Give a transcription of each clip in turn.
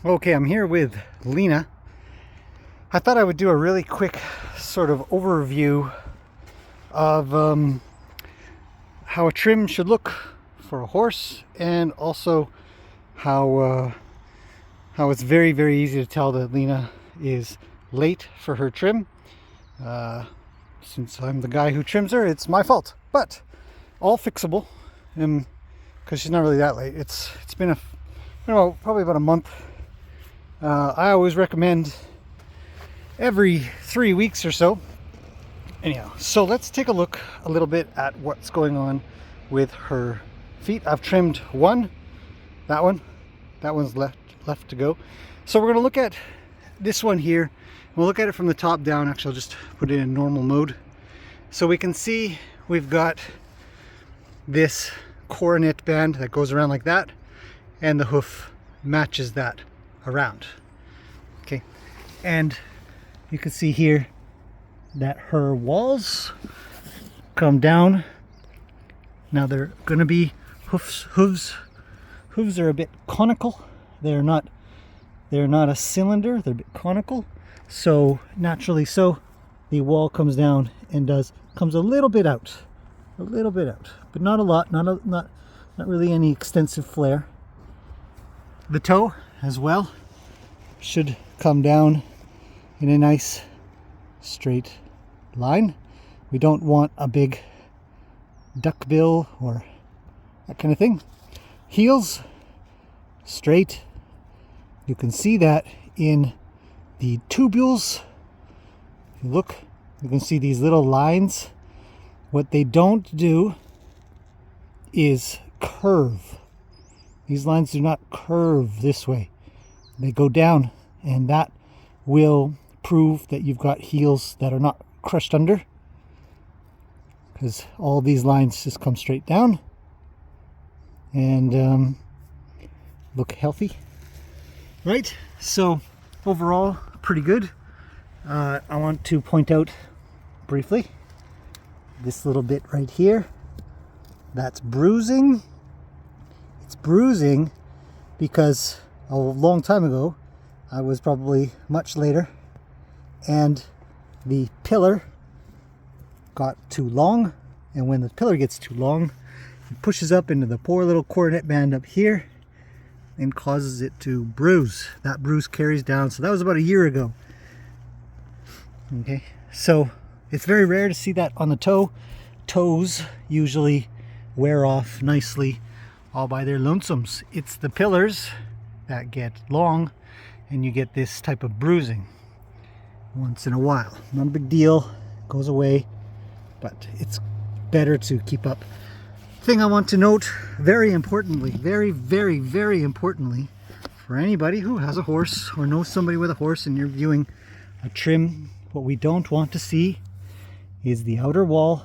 Okay, I'm here with Lena. I thought I would do a really quick sort of overview of how a trim should look for a horse, and also how it's very, very easy to tell that Lena is late for her trim. Since I'm the guy who trims her, it's my fault, but all fixable, because she's not really that late. It's been probably about a month. I always recommend every 3 weeks or so. Anyhow, so let's take a look a little bit at what's going on with her feet. I've trimmed one, that one's left to go. So we're going to look at this one here. We'll look at it from the top down. Actually, I'll just put it in normal mode. So we can see we've got this coronet band that goes around like that, and the hoof matches that around. Okay, and you can see here that her walls come down. Now they're going to be hooves are a bit conical. They're not a cylinder, they're a bit conical. So naturally, the wall comes down and comes a little bit out, but not a lot, not really any extensive flare. The toe as well should come down in a nice straight line. We don't want a big duckbill or that kind of thing. Heels straight. You can see that in the tubules. If you look, you can see these little lines. What they don't do is curve. These lines do not curve this way. They go down, and that will prove that you've got heels that are not crushed under, because all these lines just come straight down and look healthy, right? So overall, pretty good. I want to point out briefly this little bit right here. That's bruising. It's bruising because a long time ago, I was probably much later, and the pillar got too long, and when the pillar gets too long, it pushes up into the poor little coronet band up here and causes it to bruise. That bruise carries down. So that was about a year ago. Okay, so it's very rare to see that on the toe. Toes usually wear off nicely all by their lonesomes. It's the pillars that get long and you get this type of bruising once in a while. Not a big deal, goes away, but it's better to keep up. Thing I want to note, very importantly, very, very, very importantly, for anybody who has a horse or knows somebody with a horse and you're viewing a trim, what we don't want to see is the outer wall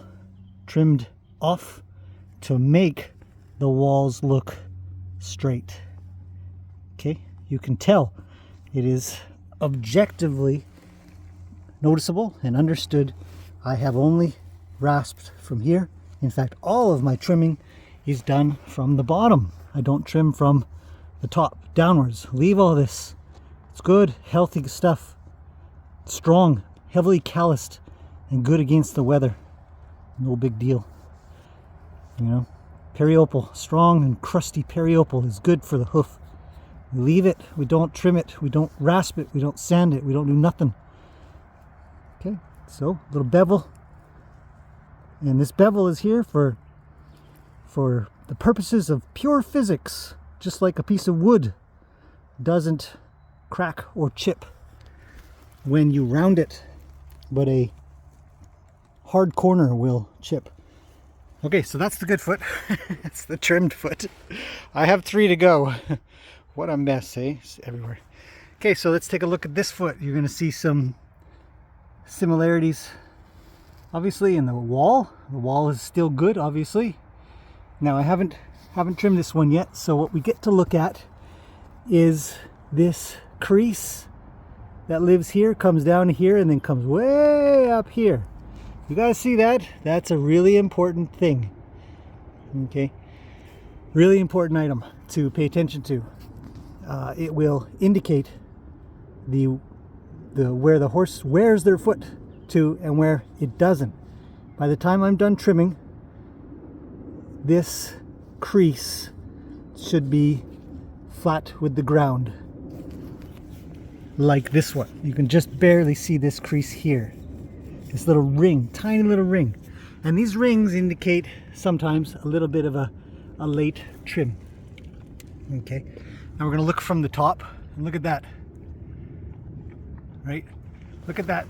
trimmed off to make the walls look straight. Okay, you can tell it is objectively noticeable and understood. I have only rasped from here. In fact, all of my trimming is done from the bottom. I don't trim from the top downwards. Leave all this. It's good, healthy stuff. Strong, heavily calloused, and good against the weather. No big deal. You know, periopal, strong and crusty periopal is good for the hoof. We leave it, we don't trim it, we don't rasp it, we don't sand it, we don't do nothing. Okay, so little bevel. And this bevel is here for the purposes of pure physics, just like a piece of wood doesn't crack or chip when you round it, but a hard corner will chip. Okay, so that's the good foot. It's the trimmed foot. I have 3 to go. What a mess, eh? It's everywhere. Okay, so let's take a look at this foot. You're going to see some similarities, obviously, in the wall. The wall is still good, obviously. Now, I haven't trimmed this one yet, so what we get to look at is this crease that lives here, comes down here, and then comes way up here. You guys see that? That's a really important thing. Okay, really important item to pay attention to. it will indicate where the horse wears their foot to and where it doesn't. By the time I'm done trimming, this crease should be flat with the ground, like this one. You can just barely see this crease here, this little ring, tiny little ring, and these rings indicate sometimes a little bit of a late trim. Okay, now we're going to look from the top and look at that. Right, look at that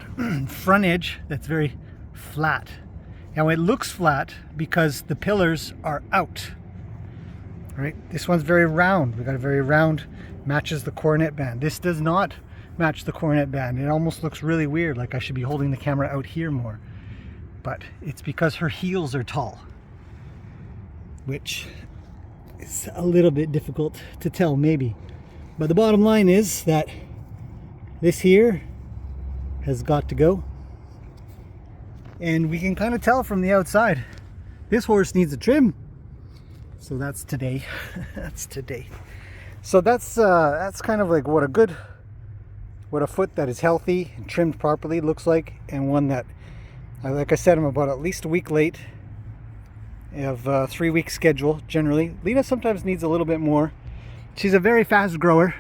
front edge that's very flat. Now it looks flat because the pillars are out. Right, this one's very round. We got a very round, matches the coronet band. This does not match the coronet band. It almost looks really weird, like I should be holding the camera out here more. But it's because her heels are tall, which is a little bit difficult to tell maybe. But the bottom line is that this here has got to go. And we can kind of tell from the outside, this horse needs a trim. So that's today. That's today. So that's kind of like what a foot that is healthy and trimmed properly looks like, and one that, like I said, I'm about at least a week late. I have a 3-week schedule generally. Lena sometimes needs a little bit more. She's a very fast grower.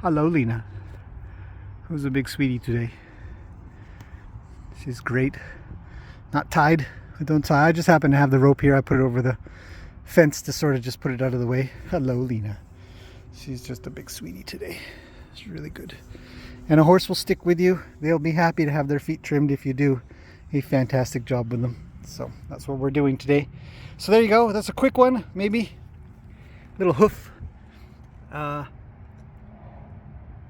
Hello, Lena. Who's a big sweetie today? She's great. Not tied. I don't tie. I just happen to have the rope here. I put it over the fence to sort of just put it out of the way. Hello, Lena. She's just a big sweetie today. It's really good. And a horse will stick with you. They'll be happy to have their feet trimmed if you do a fantastic job with them. So that's what we're doing today. So there you go. That's a quick one, maybe. Little hoof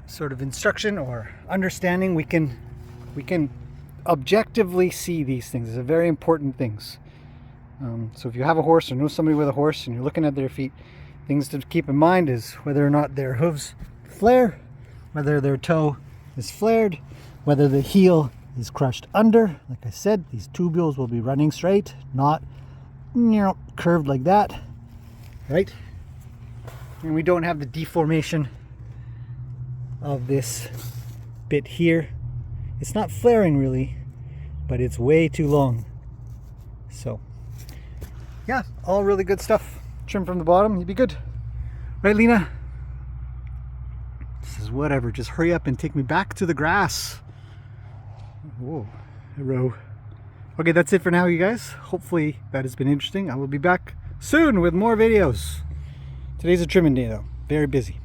sort of instruction or understanding. We can objectively see these things. These are very important things. So if you have a horse or know somebody with a horse and you're looking at their feet, things to keep in mind is whether or not their hooves flare, whether their toe is flared, whether the heel is crushed under. Like I said, these tubules will be running straight, not curved like that, right? And we don't have the deformation of this bit here. It's not flaring really, but it's way too long. So yeah, all really good stuff. Trim from the bottom, you'd be good. Right, Lena? This is whatever. Just hurry up and take me back to the grass. Whoa, a row. Okay, that's it for now, you guys. Hopefully that has been interesting. I will be back soon with more videos. Today's a trimming day though. Very busy.